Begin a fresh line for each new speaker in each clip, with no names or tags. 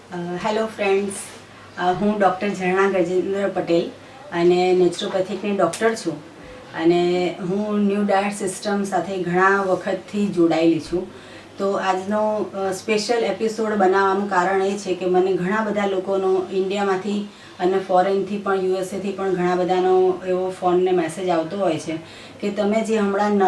Hello friends, હું doctor ઝરણા ગજેન્દ્ર પટેલ અને નેચરોપેથિકની doctor છું અને હું ન્યૂ ડાયટ સિસ્ટમ સાથે ઘણા વખતથી જોડાયેલી છું. તો આજનો સ્પેશિયલ એપિસોડ બનાવવાનું કારણ એ છે કે મને ઘણા બધા લોકોનો ઇન્ડિયામાંથી અને ફોરેનથી પણ યુએસએથી પણ ઘણા બધાનો એવો ફોનને મેસેજ આવતો હોય છે કે તમે જે હમણાં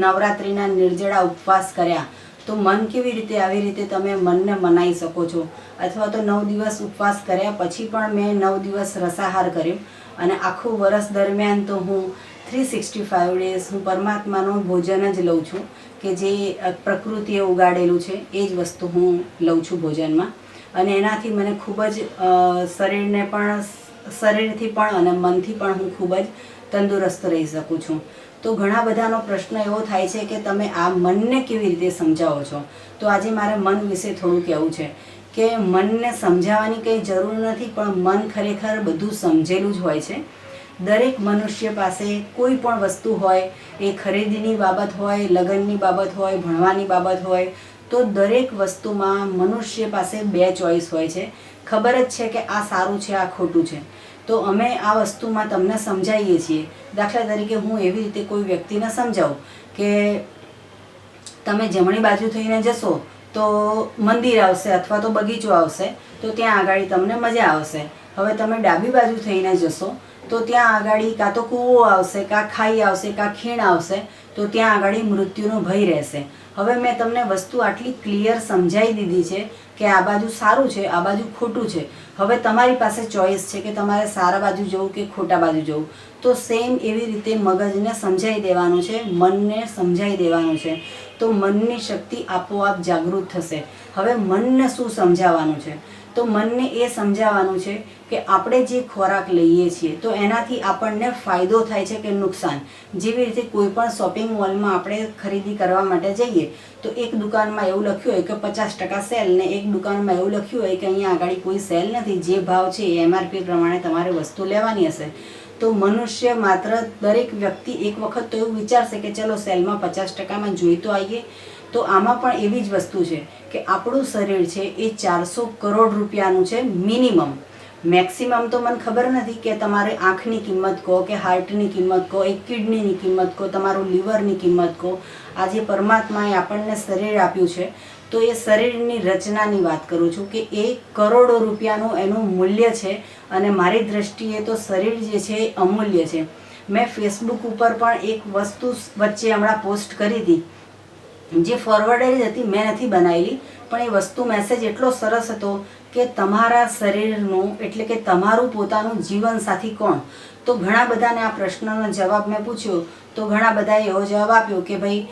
નવરાત્રિના નિર્જળા ઉપવાસ કર્યા તો મન કેવી રીતે આવી રીતે તમે મનને મનાવી શકો છો, અથવા તો 9 દિવસ ઉપવાસ કર્યા પછી પણ મેં 9 દિવસ રસાહાર કર્યો અને આખું વર્ષ દરમિયાન તો હું 365 ડેઝ હું પરમાત્માનું ભોજન જ લઉં છું કે જે પ્રકૃતિએ ઉગાડેલું છે એ જ વસ્તુ હું લઉં છું ભોજનમાં. અને એનાથી મને ખૂબ જ શરીરથી પણ અને મનથી પણ હું ખૂબ જ તંદુરસ્ત રહી શકું છું. તો ઘણા બધાનો પ્રશ્ન એવો થાય છે કે તમે આ મનને કેવી રીતે સમજાવો છો. તો આજે મારે મન વિશે થોડું કહેવું છે કે મનને સમજાવવાની કંઈ જરૂર નથી, પણ મન ખરેખર બધું સમજેલું જ હોય છે. દરેક મનુષ્ય પાસે કોઈ પણ વસ્તુ હોય, એ ખરીદીની બાબત હોય, લગ્નની બાબત હોય, ભણવાની બાબત હોય, તો દરેક વસ્તુમાં મનુષ્ય પાસે 2 ચોઈસ હોય છે. ખબર જ છે કે આ સારું છે, આ ખોટું છે. તો અમે આ વસ્તુમાં તમને સમજાવીએ છીએ. દાખલા તરીકે હું એવી રીતે કોઈ વ્યક્તિને સમજાવું કે તમે જમણી બાજુ થઈને જશો તો મંદિર આવશે અથવા તો બગીચો આવશે, તો ત્યાં આગળ તમને મજા આવશે. હવે તમે ડાબી બાજુ થઈને જશો તો ત્યાં આગળ કાં તો કૂવો આવશે, કાં ખાઈ આવશે, કાં ખીણ આવશે, તો ત્યાં આગળ મૃત્યુનો ભય રહેશે. હવે મેં તમને વસ્તુ આટલી ક્લિયર સમજાવી દીધી છે કે આ બાજુ સારું છે, આ બાજુ ખોટું છે. હવે તમારી પાસે ચોઈસ છે કે તમારે સારા બાજુ જવું કે ખોટા બાજુ જવું. તો સેમ એવી રીતે મગજને સમજાવી દેવાનું છે, મનને સમજાવી દેવાનું છે, તો મનની શક્તિ આપોઆપ જાગૃત થશે. હવે મનને શું સમજાવવાનું છે? તો મનને એ સમજાવવાનું છે કે આપણે જે ખોરાક લઈએ છીએ તો એનાથી આપણને ફાયદો થાય છે કે નુકસાન. જેવી રીતે કોઈ પણ શોપિંગ મોલમાં આપણે ખરીદી કરવા માટે જઈએ તો એક દુકાનમાં એવું લખ્યું હોય કે 50% સેલ ને એક દુકાનમાં એવું લખ્યું હોય કે અહીંયા આગળ કોઈ સેલ નથી, જે ભાવ છે એ MRP પ્રમાણે તમારે વસ્તુ લેવાની હશે. તો મનુષ્ય માત્ર દરેક વ્યક્તિ એક વખત તો એવું વિચારશે કે ચલો સેલમાં 50%માં જોઈ તો આવીએ. તો આમાં પણ એવી જ વસ્તુ છે કે આપણું શરીર છે એ 400 કરોડ રૂપિયાનું છે મિનિમમ. મેક્સિમમ તો મને ખબર નથી કે તમારે આંખની કિંમત કહો કે હાર્ટની કિંમત કહો, એક કિડનીની કિંમત કહો, તમારું લીવરની કિંમત કહો. આજે પરમાત્માએ આપણને શરીર આપ્યું છે તો એ શરીરની રચનાની વાત કરું છું કે એ કરોડો રૂપિયાનું એનું મૂલ્ય છે. અને મારી દ્રષ્ટિએ તો શરીર જે છે એ અમૂલ્ય છે. મેં ફેસબુક ઉપર પણ એક વસ્તુ વચ્ચે હમણાં પોસ્ટ કરી હતી, જે ફોરવર્ડેડ હતી, મેં નથી બનાવેલી, પણ એ વસ્તુ મેસેજ એટલો સરસ હતો કે તમારા શરીરનું એટલે કે તમારું પોતાનું જીવનસાથી કોણ. તો ઘણા બધાને આ પ્રશ્નનો જવાબ મેં પૂછ્યો તો ઘણા બધાએ એવો જવાબ આપ્યો કે ભાઈ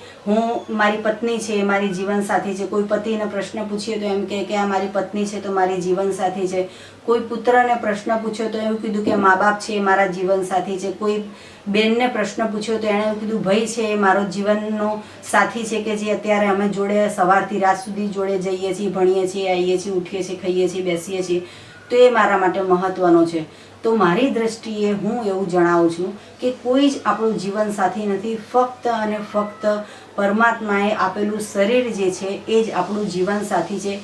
મારી પત્ની છે એ મારી જીવનસાથી છે. કોઈ પતિને પ્રશ્ન પૂછીએ તો એમ કે આ મારી પત્ની છે તો મારી જીવનસાથી છે. કોઈ પુત્રને પ્રશ્ન પૂછ્યો તો એવું કીધું કે મા બાપ છે એ મારા જીવનસાથી છે. કોઈ બેનને પ્રશ્ન પૂછ્યો તો એણે એવું કીધું ભાઈ છે એ મારો જીવનનો સાથી છે કે જે અત્યારે અમે જોડે સવારથી રાત સુધી જોડે જઈએ છીએ, ભણીએ છીએ, આવીએ છીએ, ઉઠીએ છીએ, ખાઈએ છીએ, બેસીએ છીએ, તો એ મારા માટે મહત્ત્વનો છે. તો મારી દ્રષ્ટિએ હું એવું જણાવું છું કે કોઈ જ આપણું જીવનસાથી નથી. ફક્ત અને ફક્ત પરમાત્માએ આપેલું શરીર જે છે એ જ આપણું જીવનસાથી છે.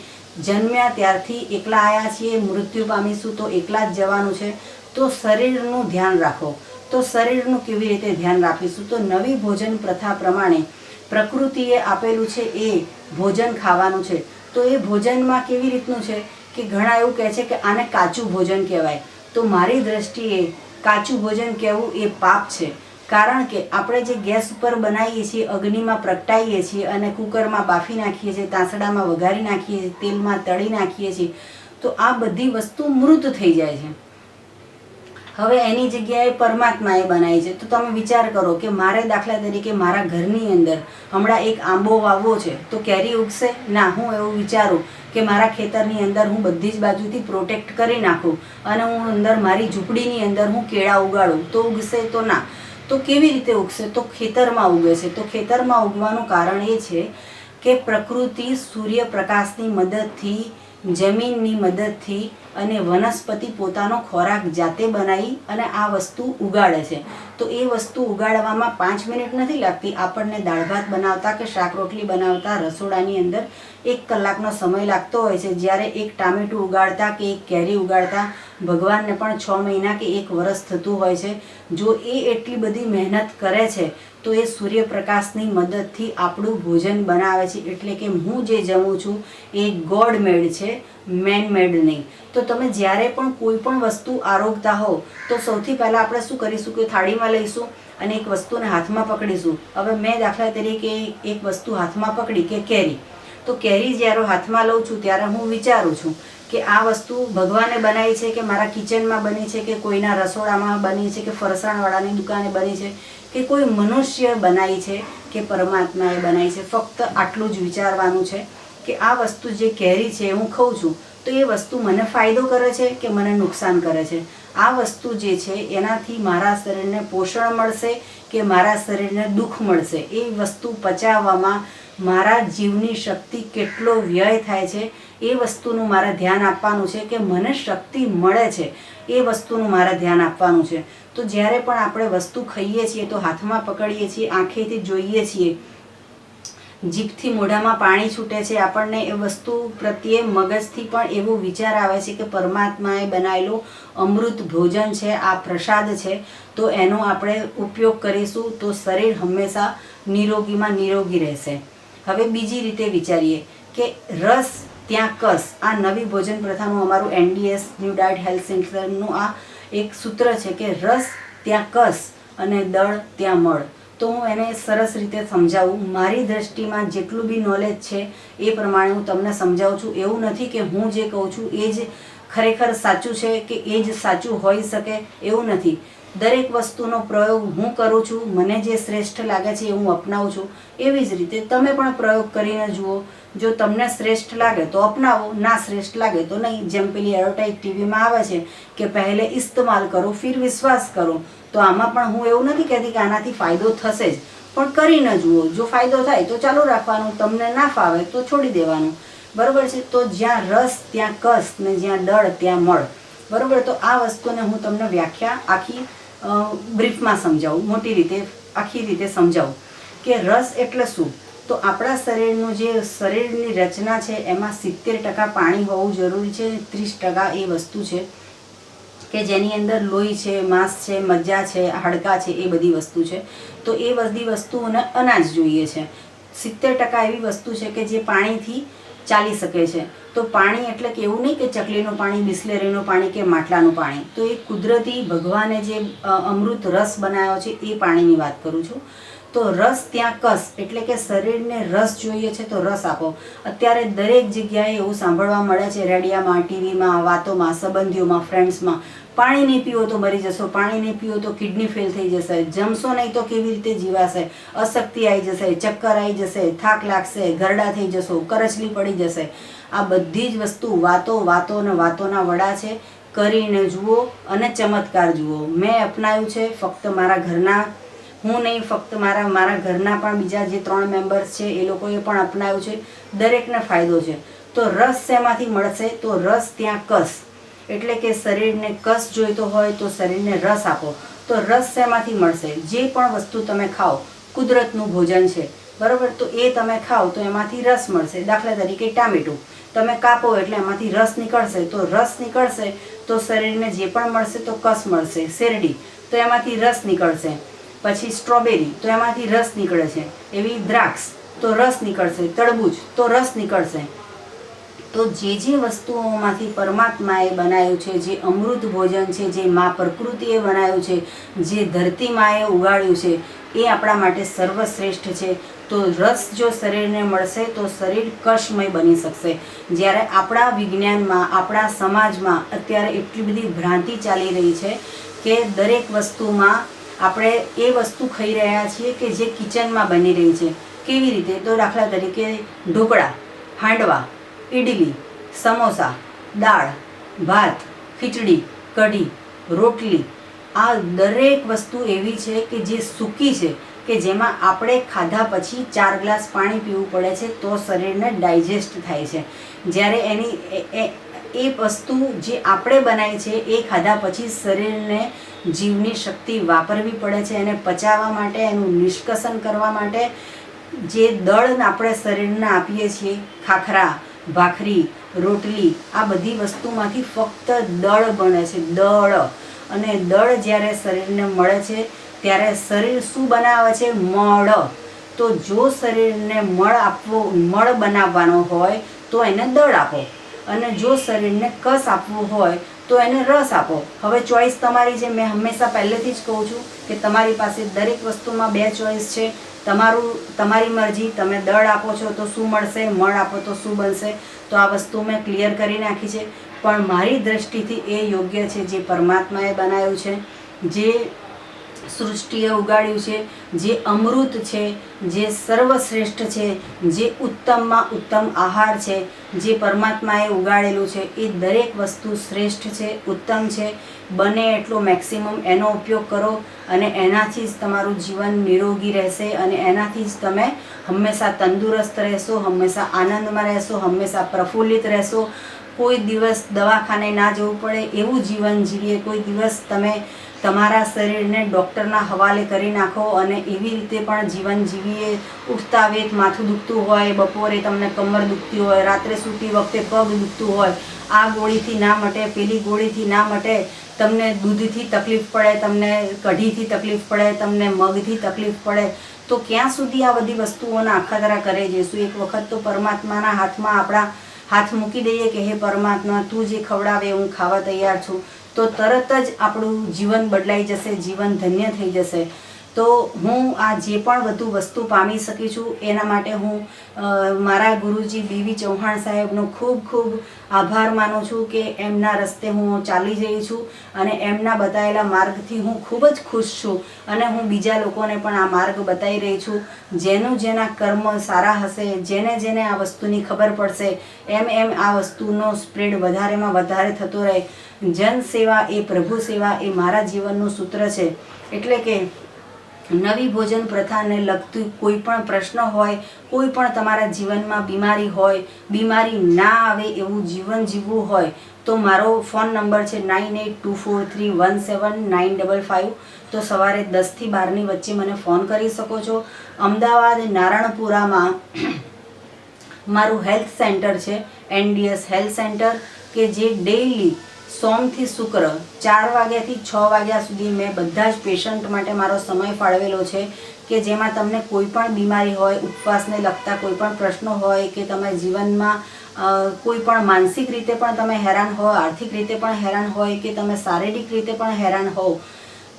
જન્મ્યા ત્યારથી એકલા આવ્યા છીએ, મૃત્યુ પામીશું તો એકલા જ જવાનું છે. તો શરીરનું ધ્યાન રાખો. તો શરીરનું કેવી રીતે ધ્યાન રાખીશું? તો નવી ભોજન પ્રથા પ્રમાણે પ્રકૃતિએ આપેલું છે એ ભોજન ખાવાનું છે. તો એ ભોજનમાં કેવી રીતનું છે કે ઘણા એવું કહે છે કે આને કાચું ભોજન કહેવાય. તો મારી દ્રષ્ટિએ કાચું ભોજન કહેવું એ પાપ છે. કારણ કે આપણે જે ગેસ ઉપર બનાવીએ છીએ, અગ્નિમાં પ્રગટાવીએ છીએ અને કુકરમાં બાફી નાખીએ છીએ, તાંસડામાં વઘારી નાખીએ છીએ, તેલમાં તળી નાખીએ છીએ, તો આ બધી વસ્તુ મૃત થઈ જાય છે. હવે એની જગ્યાએ પરમાત્માએ બનાવી છે. તો તમે વિચાર કરો કે મારે દાખલા તરીકે મારા ઘરની અંદર હમણાં એક આંબો વાવવો છે તો કેરી ઉગશે? ના. હું એવું વિચારું કે મારા ખેતરની અંદર હું બધી જ બાજુથી પ્રોટેક્ટ કરી નાખું અને હું અંદર મારી ઝૂંપડીની અંદર હું કેળા ઉગાડું તો ઉગશે? તો ના. તો કેવી રીતે ઉગશે? તો ખેતરમાં ઉગે છે. તો ખેતરમાં ઉગવાનું કારણ એ છે કે પ્રકૃતિ સૂર્યપ્રકાશની મદદથી જમીનની મદદથી અને વનસ્પતિ પોતાનો ખોરાક જાતે બનાવી અને આ વસ્તુ ઉગાડે છે. તો એ વસ્તુ ઉગાડવામાં 5 મિનિટ નથી લાગતી. આપણને દાળ ભાત બનાવતા કે શાક રોટલી બનાવતા રસોડાની અંદર 1 કલાકનો સમય લાગતો હોય છે. જ્યારે એક ટામેટું ઉગાડતા કે એક કેરી ઉગાડતા ભગવાનને પણ 6 મહિના કે 1 વર્ષ થતું હોય છે. જો એ એટલી બધી મહેનત કરે છે તો એ સૂર્યપ્રકાશની મદદથી આપણું ભોજન બનાવે છે. એટલે કે હું જે જમું છું એ ગોડ મેડ છે, મેન મેડ નહીં. તો તમે જ્યારે પણ કોઈ પણ વસ્તુ આરોગતા હો તો સૌથી પહેલાં આપણે શું કરીશું કે થાળીમાં લઈશું અને એક વસ્તુને હાથમાં પકડીશું. હવે મેં દાખલા તરીકે એક વસ્તુ હાથમાં પકડી કે કેરી, તો કેરી જ્યારે હાથમાં લઉં છું ત્યારે હું વિચારું છું કે આ વસ્તુ ભગવાને બનાવી છે કે મારા કિચનમાં બની છે કે કોઈના રસોડામાં બની છે કે ફરસાણવાળાની દુકાને બની છે કે કોઈ મનુષ્ય બનાવી છે કે પરમાત્માએ બનાવી છે. ફક્ત આટલું જ વિચારવાનું છે કે આ વસ્તુ જે કેરી છે હું ખાઉં છું તો એ વસ્તુ મને ફાયદો કરે છે કે મને નુકસાન કરે છે. આ વસ્તુ જે છે એનાથી મારા શરીરને પોષણ મળશે કે મારા શરીરને દુઃખ મળશે. એ વસ્તુ પચાવવામાં મારા જીવની શક્તિ કેટલો વ્યય થાય છે એ વસ્તુનું મારે ધ્યાન આપવાનું છે કે મને શક્તિ મળે છે એ વસ્તુનું મારે ધ્યાન આપવાનું છે. તો જ્યારે પણ આપણે વસ્તુ ખાઈએ છીએ તો હાથમાં પકડીએ છીએ, આંખેથી જોઈએ છીએ, જીભથી મોઢામાં પાણી છૂટે છે, આપણને એ વસ્તુ પ્રત્યે મગજથી પણ એવો વિચાર આવે છે કે પરમાત્માએ બનાવેલું અમૃત ભોજન છે, આ પ્રસાદ છે, તો એનો આપણે ઉપયોગ કરીશું તો શરીર હંમેશા નિરોગીમાં નિરોગી રહેશે. હવે બીજી રીતે વિચારીએ કે રસ ત્યાં કસ. આ નવી ભોજન પ્રથાનું અમારું NDS ન્યૂ ડાયટ હેલ્થ સેન્ટરનું આ એક સૂત્ર છે કે રસ ત્યાં કસ અને દળ ત્યાં મળ. તો હું એને સરસ રીતે સમજાવું. મારી દ્રષ્ટિમાં જેટલું બી નોલેજ છે એ પ્રમાણે હું તમને સમજાવું છું. એવું નથી કે હું જે કહું છું એ જ ખરેખર સાચું છે કે એ જ સાચું હોઈ શકે, એવું નથી. દરેક વસ્તુનો પ્રયોગ હું કરું છું, મને જે શ્રેષ્ઠ લાગે છે એ હું અપનાવું છું. એવી જ રીતે તમે પણ પ્રયોગ કરીને જુઓ. જો તમને શ્રેષ્ઠ લાગે તો અપનાવો, ના શ્રેષ્ઠ લાગે તો નહીં. જેમ પેલી એડવર્ટાઇઝ ટીવીમાં આવે છે કે પહેલે ઇસ્તેમાલ કરો ફિર વિશ્વાસ કરો. તો આમાં પણ હું એવું નથી કહેતી કે આનાથી ફાયદો થશે જ, પણ કરીને જુઓ. જો ફાયદો થાય તો ચાલુ રાખવાનું, તમને ના ફાવે તો છોડી દેવાનું. બરાબર છે. તો જ્યાં રસ ત્યાં કસ ને જ્યાં દળ ત્યાં મળ. બરાબર. તો આ વસ્તુને હું તમને વ્યાખ્યા આખી બ્રીફમાં સમજાવું, મોટી રીતે આખી રીતે સમજાવું કે રસ એટલે શું. તો આપણા શરીરનું જે શરીરની રચના છે એમાં 70% પાણી હોવું જરૂરી છે, 30% એ વસ્તુ છે કે જેની અંદર લોહી છે, માંસ છે, મજ્જા છે, હાડકાં છે, એ બધી વસ્તુ છે. તો એ બધી વસ્તુઓને અનાજ જોઈએ છે. 70% એવી વસ્તુ છે કે જે પાણીથી ચાલી શકે છે. તો પાણી એટલે કે એવું નહીં કે ચકલીનું પાણી, બિસ્લેરીનું પાણી કે માટલાનું પાણી. તો એ કુદરતી ભગવાને જે અમૃત રસ બનાવ્યો છે એ પાણીની વાત કરું છું. તો રસ ત્યાં કસ એટલે કે શરીરને રસ જોઈએ છે તો રસ આપો. અત્યારે દરેક જગ્યાએ એવું સાંભળવા મળે છે, રેડિયામાં, ટીવીમાં, વાતોમાં, સંબંધીઓમાં, ફ્રેન્ડ્સમાં, પાણી નહીં પીવો તો મરી જશો, પાણી નહીં પીવો તો કિડની ફેલ થઈ જશે, જમશો નહીં તો કેવી રીતે જીવાશે, અશક્તિ આવી જશે, ચક્કર આવી જશે, થાક લાગશે, ઘરડા થઈ જશો, કરચલી પડી જશે. આ બધી જ વસ્તુ વાતો અને વાતોના વડા છે. કરીને જુઓ અને ચમત્કાર જુઓ. મેં અપનાવ્યું છે, ફક્ત મારા ઘરના હું નહીં, ફક્ત મારા ઘરના પણ બીજા જે 3 મેમ્બર્સ છે એ લોકોએ પણ અપનાવ્યું છે. દરેકને ફાયદો છે. તો રસ શેમાંથી મળશે? તો રસ ત્યાં કસ એટલે કે શરીરને કસ જોઈતો હોય તો શરીરને રસ આપો. તો રસ શેમાંથી મળશે? જે પણ વસ્તુ તમે ખાઓ, કુદરતનું ભોજન છે, બરાબર. તો એ તમે ખાઓ તો એમાંથી રસ મળશે. દાખલા તરીકે ટામેટું તમે કાપો એટલે એમાંથી રસ નીકળશે. તો રસ નીકળશે તો શરીરને જે પણ મળશે તો કસ મળશે. શેરડી તો એમાંથી રસ નીકળશે. પછી સ્ટ્રોબેરી તો એમાંથી રસ નીકળે છે. એવી દ્રાક્ષ તો રસ નીકળશે. તરબૂચ તો રસ નીકળશે. તો જે વસ્તુઓમાંથી પરમાત્માએ બનાવ્યું છે, જે અમૃત ભોજન છે, જે મા પ્રકૃતિએ બનાવ્યું છે, જે ધરતી માએ ઉગાડ્યું છે, એ આપણા માટે સર્વશ્રેષ્ઠ છે. તો રસ જો શરીરને મળશે તો શરીર કશમય બની શકશે. જ્યારે આપણા વિજ્ઞાનમાં, આપણા સમાજમાં અત્યારે એટલી બધી ભ્રાંતિ ચાલી રહી છે કે દરેક વસ્તુમાં આપણે એ વસ્તુ ખાઈ રહ્યા છીએ કે જે કિચનમાં બની રહી છે. કેવી રીતે? તો દાખલા તરીકે ઢોકળા, હાંડવા, ઇડલી, સમોસા, દાળ, ભાત, ખીચડી, કઢી, રોટલી, આ દરેક વસ્તુ એવી છે કે જે સૂકી છે, કે જેમાં આપણે ખાધા પછી 4 ગ્લાસ પાણી પીવું પડે છે તો શરીરને ડાયજેસ્ટ થાય છે. જ્યારે એ વસ્તુ જે આપણે બનાવી છે એ ખાધા પછી શરીરને જીવની શક્તિ વાપરવી પડે છે. એને પચાવવા માટે, એનું નિષ્કશન કરવા માટે જે દળ આપણે શરીરને આપીએ છીએ, ખાખરા, ભાખરી, રોટલી, આ બધી વસ્તુમાંથી ફક્ત દળ બને છે, દળ. અને દળ જ્યારે શરીરને મળે છે ત્યારે શરીર શું બનાવે છે? મળ. તો જો શરીરને મળ બનાવવાનો હોય તો એને દળ આપો, અને જો શરીરને કસ આપવું હોય તો એને રસ આપો. હવે ચોઈસ તમારી છે. મેં હંમેશા પહેલેથી જ કહું છું કે તમારી પાસે દરેક વસ્તુમાં 2 ચોઈસ છે. તમારી મરજી. તમે દળ આપો છો તો શું મળશે, મળ આપો તો શું બનશે. તો આ વસ્તુ મેં ક્લિયર કરી નાખી છે. પણ મારી દ્રષ્ટિથી એ યોગ્ય છે જે પરમાત્માએ બનાવ્યું છે, જે સૃષ્ટિએ ઉગાડ્યું છે, જે અમૃત છે, જે સર્વશ્રેષ્ઠ છે, જે ઉત્તમમાં ઉત્તમ આહાર છે, જે પરમાત્માએ ઉગાડેલું છે, એ દરેક વસ્તુ શ્રેષ્ઠ છે, ઉત્તમ છે. બને એટલો મેક્સિમમ એનો ઉપયોગ કરો અને એનાથી જ તમારું જીવન નિરોગી રહેશે અને એનાથી જ તમે હંમેશા તંદુરસ્ત રહેશો, હંમેશા આનંદમાં રહેશો, હંમેશા પ્રફુલ્લિત રહેશો. કોઈ દિવસ દવાખાને ના જવું પડે એવું જીવન જીવીએ. કોઈ દિવસ તમે તમારા શરીરને ડૉક્ટરના હવાલે કરી નાખો અને એવી રીતે પણ જીવન જીવીએ. ઉઠતા વેત માથું દુખતું હોય, બપોરે તમને કમર દુખતી હોય, રાત્રે સૂતી વખતે પગ દુખતું હોય, આ ગોળીથી ના મટે, પેલી ગોળીથી ના મટે, તમને દૂધથી તકલીફ પડે, તમને કઢીથી તકલીફ પડે, તમને મગથી તકલીફ પડે, તો ક્યાં સુધી આ બધી વસ્તુઓના અખતરા કરે જઈશું? એક વખત તો પરમાત્માના હાથમાં આપણા હાથ મૂકી દઈએ કે હે પરમાત્મા, તું જે ખવડાવે હું ખાવા તૈયાર છું, તો તરત જ આપણું જીવન બદલાઈ જશે, જીવન ધન્ય થઈ જશે. તો હું આ જે પણ બધું વસ્તુ પામી શકી છું એના માટે હું મારા ગુરુજી બીવી ચૌહાણ સાહેબનો ખૂબ ખૂબ આભાર માનું છું કે એમના રસ્તે હું ચાલી રહી છું અને એમના બતાવેલા માર્ગથી હું ખૂબ જ ખુશ છું. અને હું બીજા લોકોને પણ આ માર્ગ બતાવી રહી છું. જેના કર્મ સારા હશે, જેને આ વસ્તુની ખબર પડશે, એમ આ વસ્તુનો સ્પ્રેડ વધારેમાં વધારે થતો રહે. જન સેવા એ પ્રભુ સેવા એ મારા જીવનનું સૂત્ર છે. એટલે કે નવી ભોજન પ્રથાને લગતું કોઈ પણ પ્રશ્ન હોય, કોઈ પણ તમારા જીવનમાં બીમારી હોય, બીમારી ના આવે એવું જીવન જીવવું હોય તો મારો ફોન નંબર છે 9824317955. તો સવારે 10 થી 12ની વચ્ચે મને ફોન કરી શકો છો. અમદાવાદ નારણપુરામાં મારું હેલ્થ સેન્ટર છે, NDS હેલ્થ સેન્ટર, કે જે ડેઇલી સોમથી શુક્ર 4 વાગ્યાથી 6 વાગ્યા સુધી મેં બધા જ પેશન્ટ માટે મારો સમય ફાળવેલો છે. કે જેમાં તમને કોઈ પણ બીમારી હોય, ઉપવાસને લગતા કોઈ પણ પ્રશ્નો હોય, કે તમે જીવનમાં કોઈ પણ માનસિક રીતે પણ તમે હેરાન હો, આર્થિક રીતે પણ હેરાન હોય, કે તમે શારીરિક રીતે પણ હેરાન હો,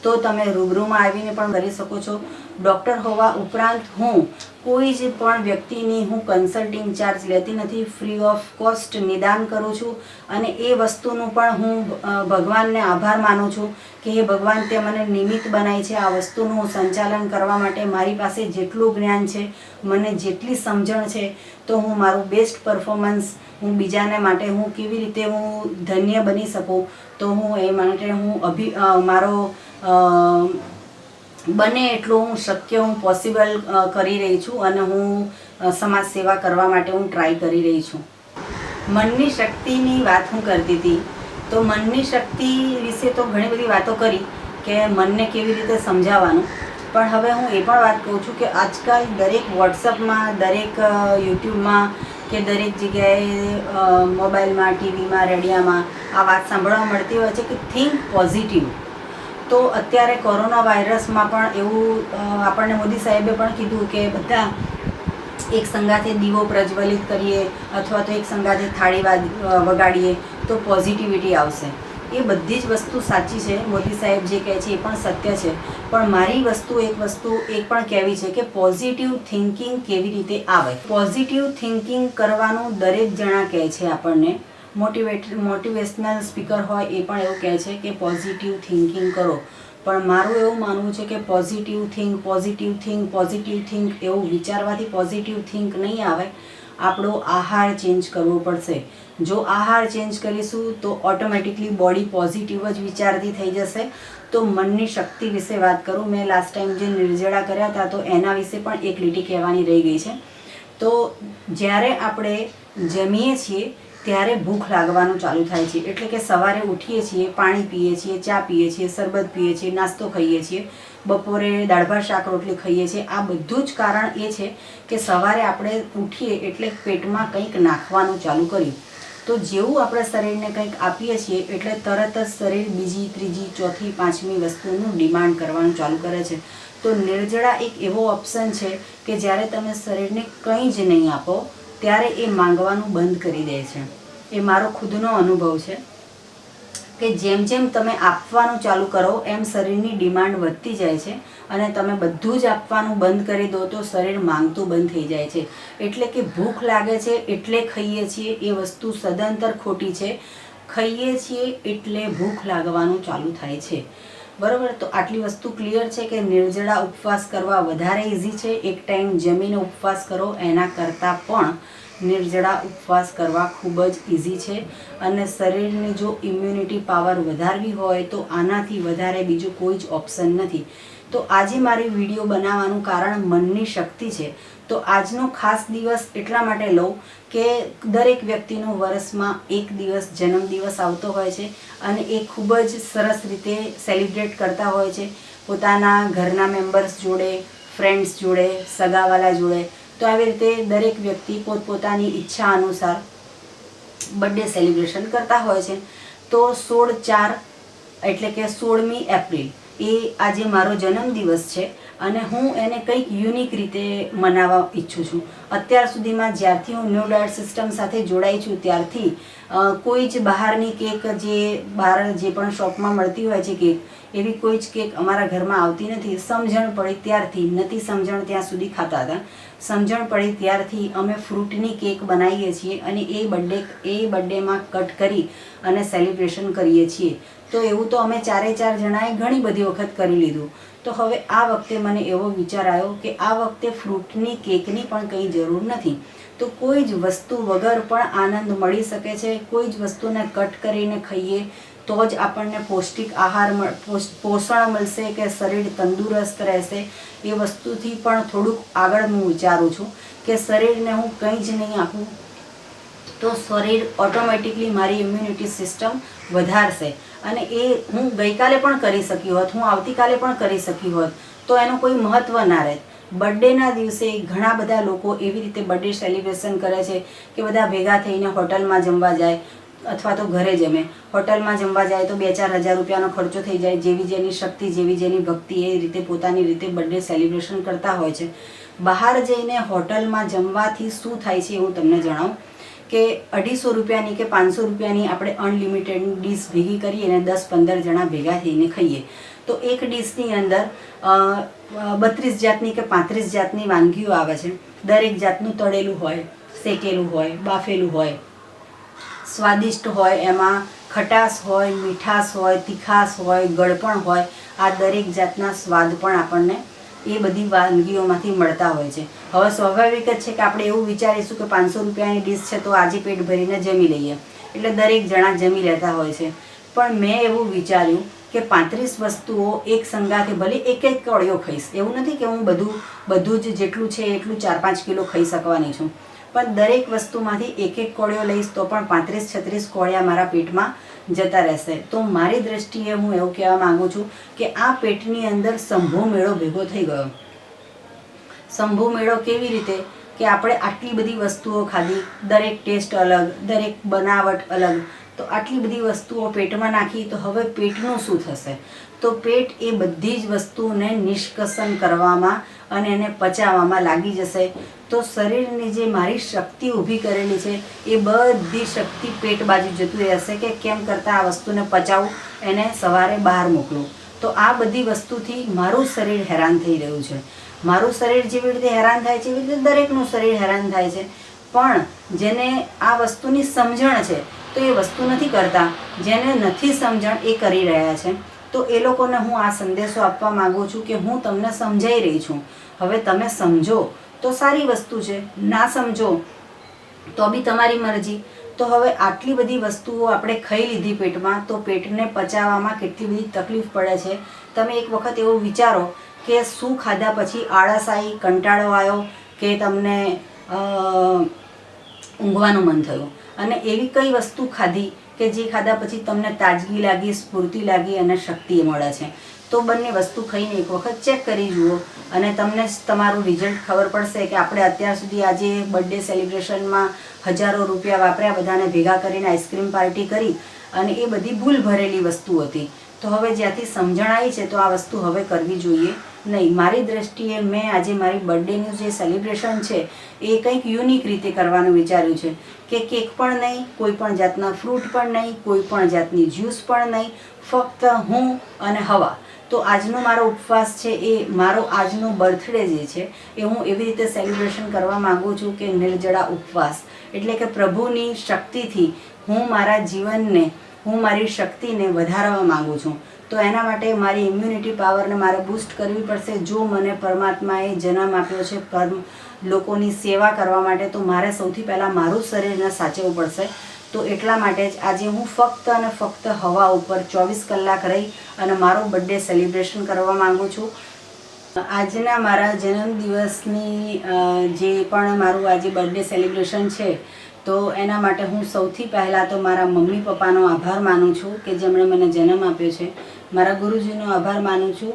તો તમે રૂબરૂમાં આવીને પણ કરી શકો છો. ડૉક્ટર હોવા ઉપરાંત હું કોઈ જ પણ વ્યક્તિની હું કન્સલ્ટિંગ ચાર્જ લેતી નથી. ફ્રી ઓફ કોસ્ટ નિદાન કરું છું. અને એ વસ્તુનું પણ હું ભગવાનને આભાર માનું છું કે હે ભગવાન, તે મને નિમિત્ત બનાવી છે આ વસ્તુનું સંચાલન કરવા માટે. મારી પાસે જેટલું જ્ઞાન છે, મને જેટલી સમજણ છે, તો હું મારું બેસ્ટ પરફોર્મન્સ હું બીજાને માટે હું કેવી રીતે હું ધન્ય બની શકું, તો હું એ માટે હું મારો બને એટલું હું શક્ય હું પોસિબલ કરી રહી છું અને હું સમાજ સેવા કરવા માટે હું ટ્રાય કરી રહી છું. મનની શક્તિની વાત હું કરતી હતી. તો મનની શક્તિ વિશે તો ઘણી બધી વાતો કરી કે મનને કેવી રીતે સમજાવવાનું. પણ હવે હું એ પણ વાત કહું છું કે આજકાલ દરેક વોટ્સઅપમાં, દરેક યુટ્યુબમાં કે દરેક જગ્યાએ મોબાઈલમાં, ટીવીમાં, રેડિયામાં આ વાત સાંભળવા મળતી હોય છે કે થિંક પોઝિટિવ. તો અત્યારે કોરોના વાયરસમાં પણ એવું આપણને મોદી સાહેબે પણ કીધું કે બધા એક સંગાથે દીવો પ્રજ્વલિત કરીએ અથવા તો એક સંગાથે થાળી વગાડીએ તો પોઝિટિવિટી આવશે. એ બધી જ વસ્તુ સાચી છે. મોદી સાહેબ જે કહે છે એ પણ સત્ય છે. પણ મારી એક વસ્તુ એ પણ કહેવી છે કે પોઝિટિવ થિંકિંગ કેવી રીતે આવે. પોઝિટિવ થિંકિંગ કરવાનું દરેક જણા કહે છે આપણને. મોટિવેશનલ સ્પીકર હોય એ પણ એવું કહે છે કે પોઝિટિવ થિંકિંગ કરો. પણ મારું એવું માનવું છે કે પોઝિટિવ થિંક એવું વિચારવાથી પોઝિટિવ થિંક નહીં આવે. આપણો આહાર ચેન્જ કરવો પડશે. જો આહાર ચેન્જ કરીશું તો ઓટોમેટિકલી બોડી પોઝિટિવ જ વિચારતી થઈ જશે. તો મનની શક્તિ વિશે વાત કરું, મેં લાસ્ટ ટાઈમ જે નિર્જળા કર્યા હતા તો એના વિશે પણ એક લીટી કહેવાની રહી ગઈ છે. તો જ્યારે આપણે જમીએ છીએ ત્યારે ભૂખ લાગવાનું ચાલુ થાય છે. એટલે કે સવારે ઉઠીએ છીએ, પાણી પીએ છીએ, ચા પીએ છીએ, શરબત પીએ છીએ, નાસ્તો ખાઈએ છીએ, બપોરે દાળ ભાત શાક રોટલી ખાઈએ છીએ. આ બધું જ કારણ એ છે કે સવારે આપણે ઉઠીએ એટલે પેટમાં કંઈક નાખવાનું ચાલુ કર્યું. તો જેવું આપણે શરીરને કંઈક આપીએ છીએ એટલે તરત જ શરીર બીજી, ત્રીજી, ચોથી, પાંચમી વસ્તુનું ડિમાન્ડ કરવાનું ચાલુ કરે છે. તો નિર્જળા એક એવો ઓપ્શન છે કે જ્યારે તમે શરીરને કંઈ જ નહીં આપો ત્યારે એ માંગવાનું બંધ કરી દે છે. એ મારો ખુદનો અનુભવ છે કે જેમ જેમ તમે આપવાનું ચાલુ કરો એમ શરીરની ડિમાન્ડ વધતી જાય છે અને તમે બધું જ આપવાનું બંધ કરી દો તો શરીર માંગતું બંધ થઈ જાય છે. એટલે કે ભૂખ લાગે છે એટલે ખાઈએ છીએ એ વસ્તુ સદંતર ખોટી છે. ખાઈએ છીએ એટલે ભૂખ લાગવાનું ચાલુ થાય છે. બરાબર? તો આટલી વસ્તુ ક્લિયર છે કે નિર્જળા ઉપવાસ કરવા વધારે ઇઝી છે. એક ટાઈમ જમીને ઉપવાસ કરો એના કરતાં પણ નિર્જળા ઉપવાસ કરવા ખૂબ જ ઇઝી છે. અને શરીરની જો ઇમ્યુનિટી પાવર વધારવી હોય તો આનાથી વધારે બીજું કોઈ જ ઓપ્શન નથી. તો આજે મારી વિડીયો બનાવવાનું કારણ મનની શક્તિ છે. તો આજનો ખાસ દિવસ એટલા માટે લઉં કે દરેક વ્યક્તિનો વર્ષમાં એક દિવસ જન્મદિવસ આવતો હોય છે અને એ ખૂબ જ સરસ રીતે સેલિબ્રેટ કરતા હોય છે પોતાના ઘરના મેમ્બર્સ જોડે, ફ્રેન્ડ્સ જોડે, સગાવાલા જોડે. તો આવી રીતે દરેક વ્યક્તિ પોતપોતાની ઈચ્છા અનુસાર બર્થડે સેલિબ્રેશન કરતા હોય છે. તો 16/4 એટલે કે 16મી એપ્રિલ એ આજે મારો જન્મદિવસ છે અને હું એને કંઈક યુનિક રીતે મનાવવા ઈચ્છું છું. અત્યાર સુધીમાં જ્યારથી હું ન્યૂ ડાયટ સિસ્ટમ સાથે જોડાઈ છું ત્યારથી કોઈ જ બહારની કેક જે બહાર જે પણ શોપમાં મળતી હોય છે કેક, એવી કોઈ જ કેક અમારા ઘરમાં આવતી નથી. સમજણ પડી ત્યારથી, નથી સમજણ ત્યાં સુધી ખાતા હતા, સમજણ પડી ત્યારથી અમે ફ્રૂટની કેક બનાવીએ છીએ અને એ બર્થડેમાં કટ કરી અને સેલિબ્રેશન કરીએ છીએ. તો એવું તો અમે 4 જણાએ ઘણી બધી વખત કરી લીધું. તો હવે આ વખતે મને એવો વિચાર આવ્યો કે આ વખતે ફ્રૂટની કેકની પણ કંઈ જરૂર નથી. તો કોઈ જ વસ્તુ વગર પણ આનંદ મળી શકે છે. કોઈ જ વસ્તુને કટ કરીને ખાઈએ તો જ આપણને પૌષ્ટિક આહાર પોષણ મળશે કે શરીર તંદુરસ્ત રહેશે. એ વસ્તુથી પણ થોડુંક આગળ હું વિચારું છું કે શરીરને હું કંઈ જ નહીં આપું તો શરીર ઓટોમેટિકલી મારી ઇમ્યુનિટી સિસ્ટમ વધારશે. અને એ હું ગઈકાલે પણ કરી શકી હોત, હું આવતીકાલે પણ કરી શકી હોત તો એનું કોઈ મહત્ત્વ ના રહે. બર્થડેના દિવસે ઘણા બધા લોકો એવી રીતે બર્થડે સેલિબ્રેશન કરે છે કે બધા ભેગા થઈને હોટલમાં જમવા જાય અથવા તો ઘરે જમે. હોટલમાં જમવા જાય તો 2-4 હજાર રૂપિયાનો ખર્ચો થઈ જાય. જેવી જેની શક્તિ, જેવી જેની ભક્તિ એ રીતે પોતાની રીતે બર્થડે સેલિબ્રેશન કરતા હોય છે. બહાર જઈને હોટલમાં જમવાથી શું થાય છે હું તમને જણાવું કે 250 રૂપિયાની કે 500 રૂપિયાની આપણે અનલિમિટેડ ડીશ ભેગી કરીએ અને 10-15 જણા ભેગા થઈને ખાઈએ તો એક ડીશની અંદર 32 જાતની કે 35 જાતની વાનગીઓ આવે છે. દરેક જાતનું તળેલું હોય, શેકેલું હોય, બાફેલું હોય, સ્વાદિષ્ટ હોય, એમાં ખટાશ હોય, મીઠાશ હોય, તીખાશ હોય, ગળપણ હોય. આ દરેક જાતના સ્વાદ પણ આપણને એ બધી વાનગીઓમાંથી મળતા હોય છે. હવે સ્વાભાવિક જ છે કે આપણે એવું વિચારીશું કે 500 રૂપિયાની ડીશ છે તો આજે પેટ ભરીને જમી લઈએ, એટલે દરેક જણા જમી લેતા હોય છે. પણ મેં એવું વિચાર્યું કે 35 વસ્તુઓ એક સંગાથે ભલે એક કોળિયો ખાઈશ, એવું નથી કે હું બધું જ જેટલું છે એટલું 4-5 કિલો ખાઈ શકવાની છું, પણ દરેક વસ્તુમાંથી એક કોળિયો લઈશ તો પણ 35-36 કોળિયા મારા પેટમાં જતા રહેશે. તો મારી દ્રષ્ટિએ હું એવું કહેવા માગું છું કે આ પેટની અંદર શંભુ મેળો ભેગો થઈ ગયો. શંભુ મેળો કેવી રીતે કે આપણે આટલી બધી વસ્તુઓ ખાધી, દરેક ટેસ્ટ અલગ, દરેક બનાવટ અલગ, તો આટલી બધી વસ્તુઓ પેટમાં નાખી તો હવે પેટનું શું થશે? તો પેટ એ બધી જ વસ્તુને નિષ્કસન કરવામાં અને એને પચાવવામાં લાગી જશે. તો શરીરની જે મારી શક્તિ ઊભી કરેલી છે એ બધી શક્તિ પેટ બાજુ જતું રહેશે કે કેમ કરતાં આ વસ્તુને પચાવું, એને સવારે બહાર મોકલું. તો આ બધી વસ્તુથી મારું શરીર હેરાન થઈ રહ્યું છે. મારું શરીર જેવી રીતે હેરાન થાય છે એવી રીતે દરેકનું શરીર હેરાન થાય છે. પણ જેને આ વસ્તુની સમજણ છે તો એ વસ્તુ નથી કરતા, જેને નથી સમજણ એ કરી રહ્યા છે. તો એ લોકોને હું આ સંદેશો આપવા માગું છું કે હું તમને સમજાઈ રહી છું, હવે તમે સમજો તો સારી વસ્તુ છે, ના સમજો તો બી તમારી મરજી. તો હવે આટલી બધી વસ્તુઓ આપણે ખાઈ લીધી પેટમાં, તો પેટને પચાવવામાં કેટલી બધી તકલીફ પડે છે. તમે એક વખત એવું વિચારો કે શું ખાધા પછી આળસ આવી, કંટાળો આવ્યો, કે તમને ઊંઘવાનું મન થયું, અને એવી કઈ વસ્તુ ખાધી કે જે ખાધા પછી તમને તાજગી લાગી, સ્ફૂર્તિ લાગી અને શક્તિ મળે છે. તો બંને વસ્તુ ખાઈને એક વખત ચેક કરી જુઓ અને તમને તમારું રિઝલ્ટ ખબર પડશે કે આપણે અત્યાર સુધી આજે બર્થડે સેલિબ્રેશનમાં હજારો રૂપિયા વાપર્યા, બધાને ભેગા કરીને આઈસ્ક્રીમ પાર્ટી કરી, અને એ બધી ભૂલ ભરેલી વસ્તુ હતી. તો હવે જ્યાંથી સમજણ આવી છે તો આ વસ્તુ હવે કરવી જોઈએ નહીં. મારી દ્રષ્ટિએ મેં આજે મારી બર્થડેનું જે સેલિબ્રેશન છે એ કંઈક યુનિક રીતે કરવાનું વિચાર્યું છે, કે કેક પણ નહીં, કોઈ પણ જાતના ફ્રૂટ પણ નહીં, કોઈ પણ જાતની જ્યુસ પણ નહીં, ફક્ત હું અને હવા. તો આજનો મારો ઉપવાસ છે, એ મારો આજનો બર્થડે જે છે એ હું એવી રીતે સેલિબ્રેશન કરવા માગું છું કે નિર્જળા ઉપવાસ, એટલે કે પ્રભુની શક્તિથી હું મારા જીવનને, હું મારી શક્તિને વધારવા માગું છું. તો એના માટે મારી ઇમ્યુનિટી પાવરને મારે બૂસ્ટ કરવી પડશે. જો મને પરમાત્માએ જન્મ આપ્યો છે લોકોની સેવા કરવા માટે, તો મારે સૌથી પહેલાં મારું શરીરને સાચવવું પડશે. તો એટલા માટે જ આજે હું ફક્ત અને ફક્ત હવા ઉપર 24 કલાક રહી અને મારો બર્થડે સેલિબ્રેશન કરવા માગું છું. આજના મારા જન્મદિવસની જે પણ મારું આજે બર્થડે સેલિબ્રેશન છે, તો એના માટે હું સૌથી પહેલાં તો મારા મમ્મી પપ્પાનો આભાર માનું છું કે જેમણે મને જન્મ આપ્યો છે. મારા ગુરુજીનો આભાર માનું છું,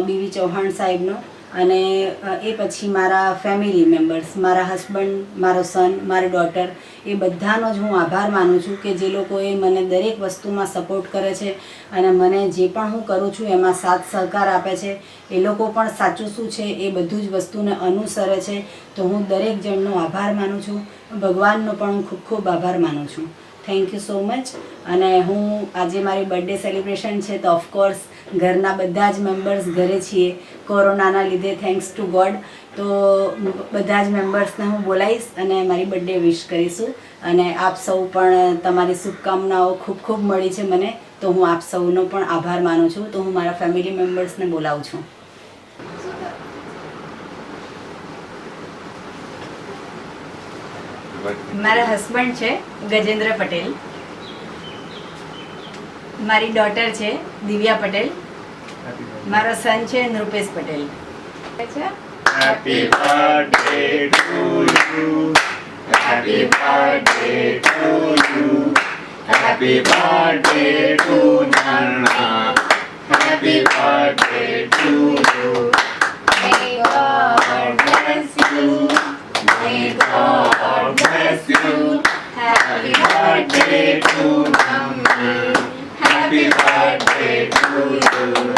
બીવી ચૌહાણ સાહેબનો. અને એ પછી મારા ફેમિલી મેમ્બર્સ, મારા હસબન્ડ, મારો સન, મારી ડોટર, એ બધાનો જ હું આભાર માનું છું કે જે લોકોએ મને દરેક વસ્તુમાં સપોર્ટ કરે છે અને મને જે પણ હું કરું છું એમાં સાથ સહકાર આપે છે. એ લોકો પણ સાચું શું છે એ બધું જ વસ્તુને અનુસરે છે. તો હું દરેક જણનો આભાર માનું છું. ભગવાનનો પણ હું ખૂબ ખૂબ આભાર માનું છું. Thank you so much. અને હું આજે મારી બર્થડે સેલિબ્રેશન છે તો ઓફકોર્સ ઘરના બધા જ મેમ્બર્સ ઘરે છીએ કોરોનાના લીધે, થેન્ક્સ ટુ ગોડ. તો બધા જ મેમ્બર્સને હું બોલાવીશ અને મારી બર્થડે વિશ કરીશું. અને આપ સૌ પણ, તમારી શુભકામનાઓ ખૂબ ખૂબ મળી છે મને, તો હું આપ સૌનો પણ આભાર માનું છું. તો હું મારા ફેમિલી મેમ્બર્સને બોલાવું છું. મારા હસબન્ડ છે ગજેન્દ્ર પટેલ, મારી ડોટર છે દિવ્યા પટેલ, મારો સન છે નૃપેશ Patel.
Happy birthday to you. Happy birthday to you. Happy birthday to Nana. Happy birthday to you. May God bless you. May God bless you. Happy birthday to Mummy. Happy birthday to you.